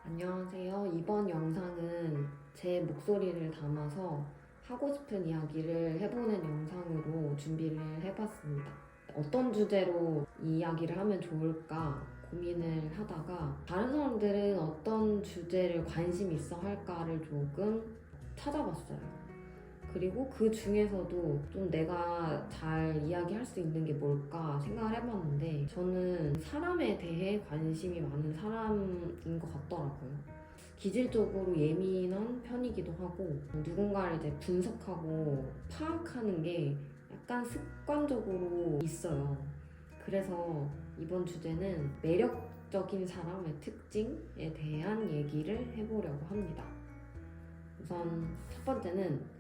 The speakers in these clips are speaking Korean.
안녕하세요. 이번 영상은 제 목소리를 담아서 하고 싶은 이야기를 해보는 영상으로 준비를 해봤습니다. 어떤 주제로 이 이야기를 하면 좋을까 고민을 하다가 다른 사람들은 어떤 주제를 관심 있어 할까를 조금 찾아봤어요. 그리고 그 중에서도 좀 내가 잘 이야기할 수 있는 게 뭘까 생각을 해봤는데 저는 사람에 대해 관심이 많은 사람인 것 같더라고요. 기질적으로 예민한 편이기도 하고 누군가를 이제 분석하고 파악하는 게 약간 습관적으로 있어요. 그래서 이번 주제는 매력적인 사람의 특징에 대한 얘기를 해보려고 합니다. 우선 첫 번째는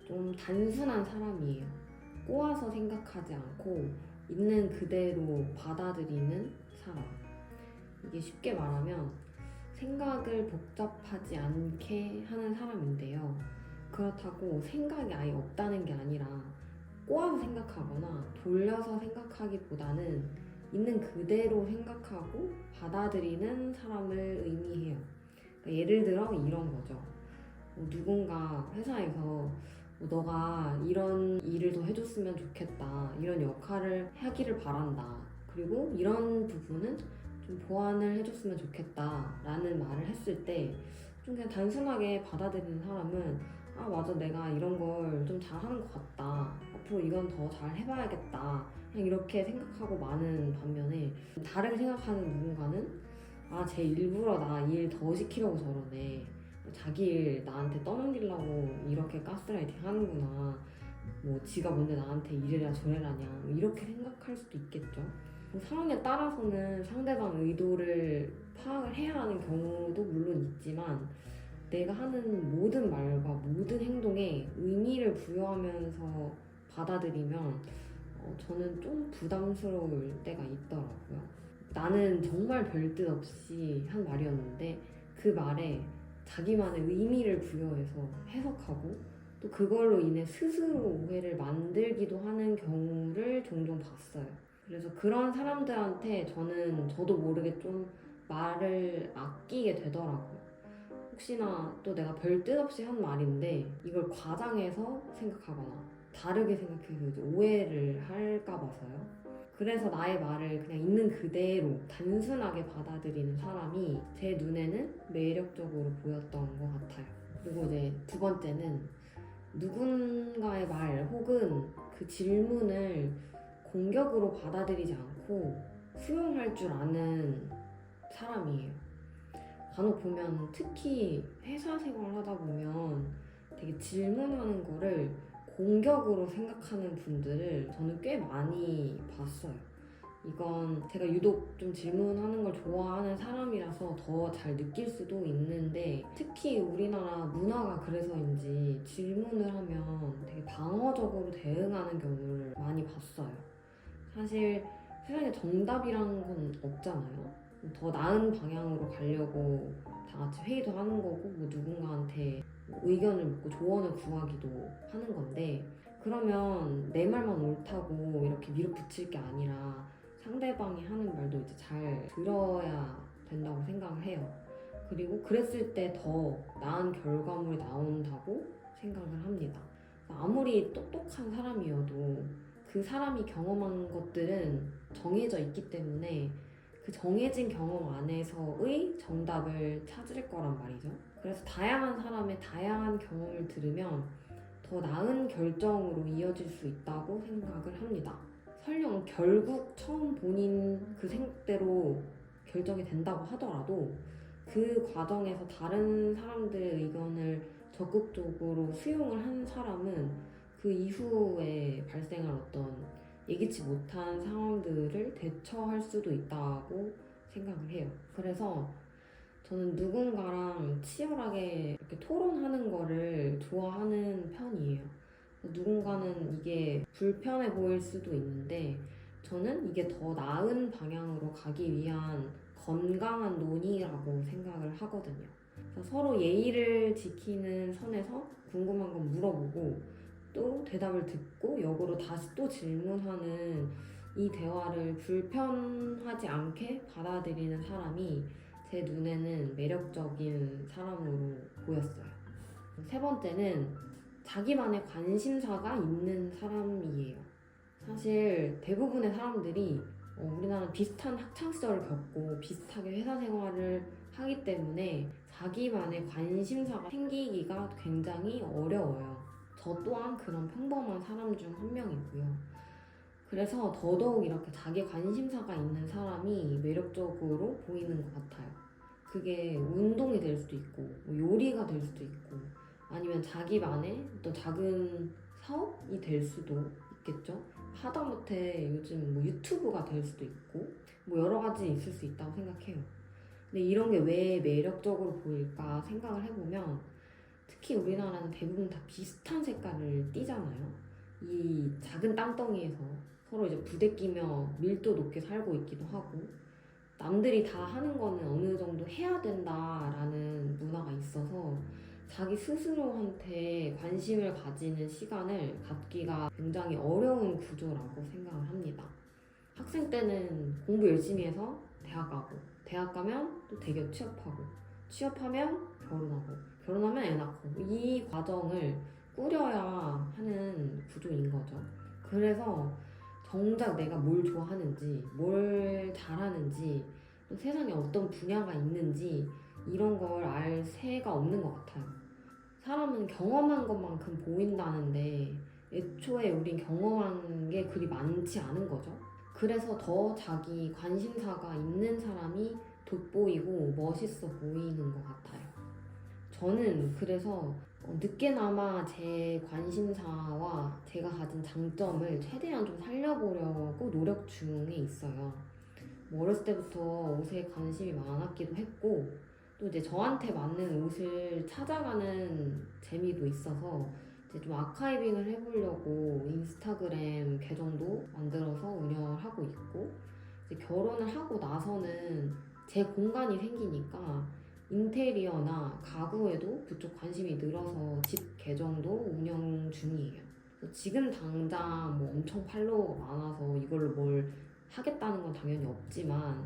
좀 단순한 사람이에요. 꼬아서 생각하지 않고 있는 그대로 받아들이는 사람. 이게 쉽게 말하면 생각을 복잡하지 않게 하는 사람인데요. 그렇다고 생각이 아예 없다는 게 아니라 꼬아서 생각하거나 돌려서 생각하기보다는 있는 그대로 생각하고 받아들이는 사람을 의미해요. 그러니까 예를 들어 이런 거죠. 누군가 회사에서 너가 이런 일을 더 해줬으면 좋겠다. 이런 역할을 하기를 바란다. 그리고 이런 부분은 좀 보완을 해줬으면 좋겠다. 라는 말을 했을 때 좀 그냥 단순하게 받아들이는 사람은 아, 맞아. 내가 이런 걸 좀 잘하는 것 같다. 앞으로 이건 더 잘 해봐야겠다. 그냥 이렇게 생각하고 많은 반면에 다르게 생각하는 누군가는 아, 쟤 일부러 나 일 더 시키려고 저러네. 자기 일 나한테 떠넘기려고 이렇게 가스라이팅 하는구나. 뭐 지가 뭔데 나한테 이래라 저래라냐. 뭐 이렇게 생각할 수도 있겠죠. 뭐 상황에 따라서는 상대방 의도를 파악을 해야 하는 경우도 물론 있지만 내가 하는 모든 말과 모든 행동에 의미를 부여하면서 받아들이면 저는 좀 부담스러울 때가 있더라고요. 나는 정말 별뜻 없이 한 말이었는데 그 말에 자기만의 의미를 부여해서 해석하고 또 그걸로 인해 스스로 오해를 만들기도 하는 경우를 종종 봤어요. 그래서 그런 사람들한테 저도 모르게 좀 말을 아끼게 되더라고요. 혹시나 또 내가 별 뜻 없이 한 말인데 이걸 과장해서 생각하거나 다르게 생각해서 이제 오해를 할까 봐서요. 그래서 나의 말을 그냥 있는 그대로 단순하게 받아들이는 사람이 제 눈에는 매력적으로 보였던 것 같아요. 그리고 이제 두 번째는 누군가의 말 혹은 그 질문을 공격으로 받아들이지 않고 수용할 줄 아는 사람이에요. 간혹 보면 특히 회사 생활 하다 보면 되게 질문하는 거를 공격으로 생각하는 분들을 저는 꽤 많이 봤어요. 이건 제가 유독 좀 질문하는 걸 좋아하는 사람이라서 더 잘 느낄 수도 있는데 특히 우리나라 문화가 그래서인지 질문을 하면 되게 방어적으로 대응하는 경우를 많이 봤어요. 사실 세상에 정답이라는 건 없잖아요. 더 나은 방향으로 가려고 다 같이 회의도 하는 거고 뭐 누군가한테 뭐 의견을 묻고 조언을 구하기도 하는 건데 그러면 내 말만 옳다고 이렇게 밀어붙일 게 아니라 상대방이 하는 말도 이제 잘 들어야 된다고 생각을 해요. 그리고 그랬을 때 더 나은 결과물이 나온다고 생각을 합니다. 아무리 똑똑한 사람이어도 그 사람이 경험한 것들은 정해져 있기 때문에 그 정해진 경험 안에서의 정답을 찾을 거란 말이죠. 그래서 다양한 사람의 다양한 경험을 들으면 더 나은 결정으로 이어질 수 있다고 생각을 합니다. 설령 결국 처음 본인 그 생각대로 결정이 된다고 하더라도 그 과정에서 다른 사람들의 의견을 적극적으로 수용을 한 사람은 그 이후에 발생할 어떤 예기치 못한 상황들을 대처할 수도 있다고 생각을 해요. 그래서 저는 누군가랑 치열하게 이렇게 토론하는 거를 좋아하는 편이에요. 누군가는 이게 불편해 보일 수도 있는데 저는 이게 더 나은 방향으로 가기 위한 건강한 논의라고 생각을 하거든요. 그래서 서로 예의를 지키는 선에서 궁금한 건 물어보고 또 대답을 듣고 역으로 다시 또 질문하는 이 대화를 불편하지 않게 받아들이는 사람이 제 눈에는 매력적인 사람으로 보였어요. 세 번째는 자기만의 관심사가 있는 사람이에요. 사실 대부분의 사람들이 우리나라는 비슷한 학창시절을 겪고 비슷하게 회사 생활을 하기 때문에 자기만의 관심사가 생기기가 굉장히 어려워요. 저 또한 그런 평범한 사람 중 한 명이고요. 그래서 더더욱 이렇게 자기 관심사가 있는 사람이 매력적으로 보이는 것 같아요. 그게 운동이 될 수도 있고, 뭐 요리가 될 수도 있고, 아니면 자기만의 어떤 작은 사업이 될 수도 있겠죠. 하다못해 요즘 뭐 유튜브가 될 수도 있고, 뭐 여러 가지 있을 수 있다고 생각해요. 근데 이런 게 왜 매력적으로 보일까 생각을 해보면, 특히 우리나라는 대부분 다 비슷한 색깔을 띠잖아요. 이 작은 땅덩이에서 서로 이제 부대끼며 밀도 높게 살고 있기도 하고, 남들이 다 하는 거는 어느 정도 해야 된다라는 문화가 있어서 자기 스스로한테 관심을 가지는 시간을 갖기가 굉장히 어려운 구조라고 생각을 합니다. 학생 때는 공부 열심히 해서 대학 가고, 대학 가면 또 대기업 취업하고, 취업하면 결혼하고, 결혼하면 애 낳고, 이 과정을 꾸려야 하는 구조인 거죠. 그래서 정작 내가 뭘 좋아하는지, 뭘 잘하는지, 또 세상에 어떤 분야가 있는지 이런 걸 알 새가 없는 것 같아요. 사람은 경험한 것만큼 보인다는데 애초에 우린 경험한 게 그리 많지 않은 거죠. 그래서 더 자기 관심사가 있는 사람이 돋보이고 멋있어 보이는 것 같아요. 저는 그래서 늦게나마 제 관심사와 제가 가진 장점을 최대한 좀 살려보려고 노력 중에 있어요. 뭐 어렸을 때부터 옷에 관심이 많았기도 했고, 또 이제 저한테 맞는 옷을 찾아가는 재미도 있어서 이제 좀 아카이빙을 해보려고 인스타그램 계정도 만들어서 운영을 하고 있고, 이제 결혼을 하고 나서는 제 공간이 생기니까 인테리어나 가구에도 그쪽 관심이 늘어서 집 계정도 운영 중이에요. 그래서 지금 당장 뭐 엄청 팔로워가 많아서 이걸로 뭘 하겠다는 건 당연히 없지만,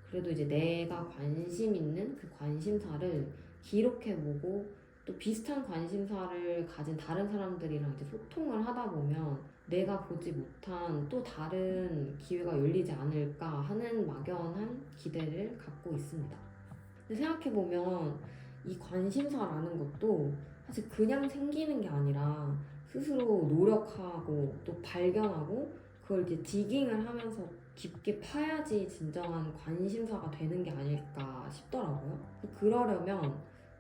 그래도 이제 내가 관심 있는 그 관심사를 기록해보고 또 비슷한 관심사를 가진 다른 사람들이랑 이제 소통을 하다 보면 내가 보지 못한 또 다른 기회가 열리지 않을까 하는 막연한 기대를 갖고 있습니다. 근데 생각해보면 이 관심사라는 것도 사실 그냥 생기는 게 아니라 스스로 노력하고 또 발견하고 그걸 이제 디깅을 하면서 깊게 파야지 진정한 관심사가 되는 게 아닐까 싶더라고요. 그러려면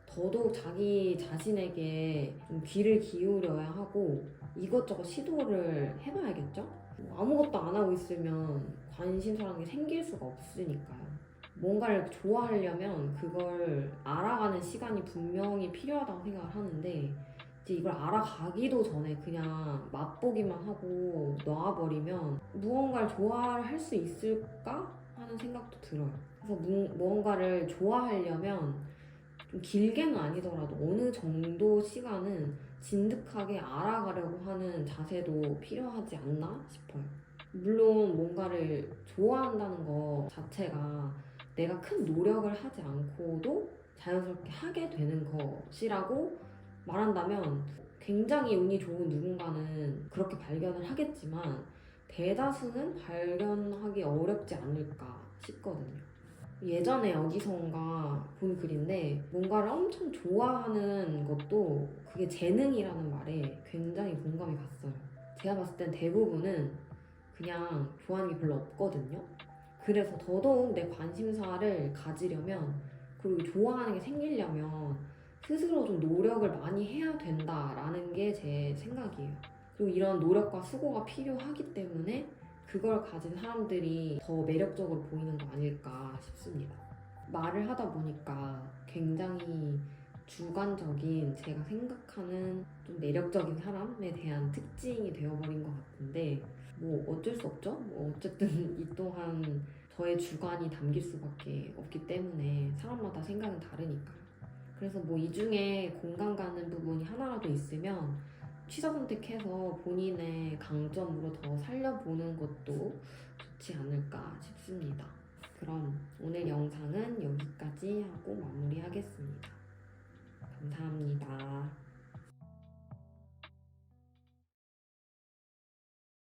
더더욱 자기 자신에게 좀 귀를 기울여야 하고 이것저것 시도를 해봐야겠죠? 아무것도 안 하고 있으면 관심사라는 게 생길 수가 없으니까요. 뭔가를 좋아하려면 그걸 알아가는 시간이 분명히 필요하다고 생각을 하는데, 이제 이걸 알아가기도 전에 그냥 맛보기만 하고 놔버리면 무언가를 좋아할 수 있을까 하는 생각도 들어요. 그래서 무언가를 좋아하려면 좀 길게는 아니더라도 어느 정도 시간은 진득하게 알아가려고 하는 자세도 필요하지 않나 싶어요. 물론 뭔가를 좋아한다는 것 자체가 내가 큰 노력을 하지 않고도 자연스럽게 하게 되는 것이라고 말한다면 굉장히 운이 좋은 누군가는 그렇게 발견을 하겠지만 대다수는 발견하기 어렵지 않을까 싶거든요. 예전에 어디선가 본 글인데 뭔가를 엄청 좋아하는 것도 그게 재능이라는 말에 굉장히 공감이 갔어요. 제가 봤을 땐 대부분은 그냥 좋아하는 게 별로 없거든요. 그래서 더더욱 내 관심사를 가지려면 그리고 좋아하는 게 생기려면 스스로 좀 노력을 많이 해야 된다라는 게 제 생각이에요. 그리고 이런 노력과 수고가 필요하기 때문에 그걸 가진 사람들이 더 매력적으로 보이는 거 아닐까 싶습니다. 말을 하다 보니까 굉장히 주관적인 제가 생각하는 좀 매력적인 사람에 대한 특징이 되어버린 것 같은데 뭐 어쩔 수 없죠. 뭐 어쨌든 이 또한 저의 주관이 담길 수밖에 없기 때문에 사람마다 생각은 다르니까요. 그래서 뭐 이 중에 공감 가는 부분이 하나라도 있으면 취사 선택해서 본인의 강점으로 더 살려보는 것도 좋지 않을까 싶습니다. 그럼 오늘 영상은 여기까지. 여기까지 하고 마무리하겠습니다. 감사합니다.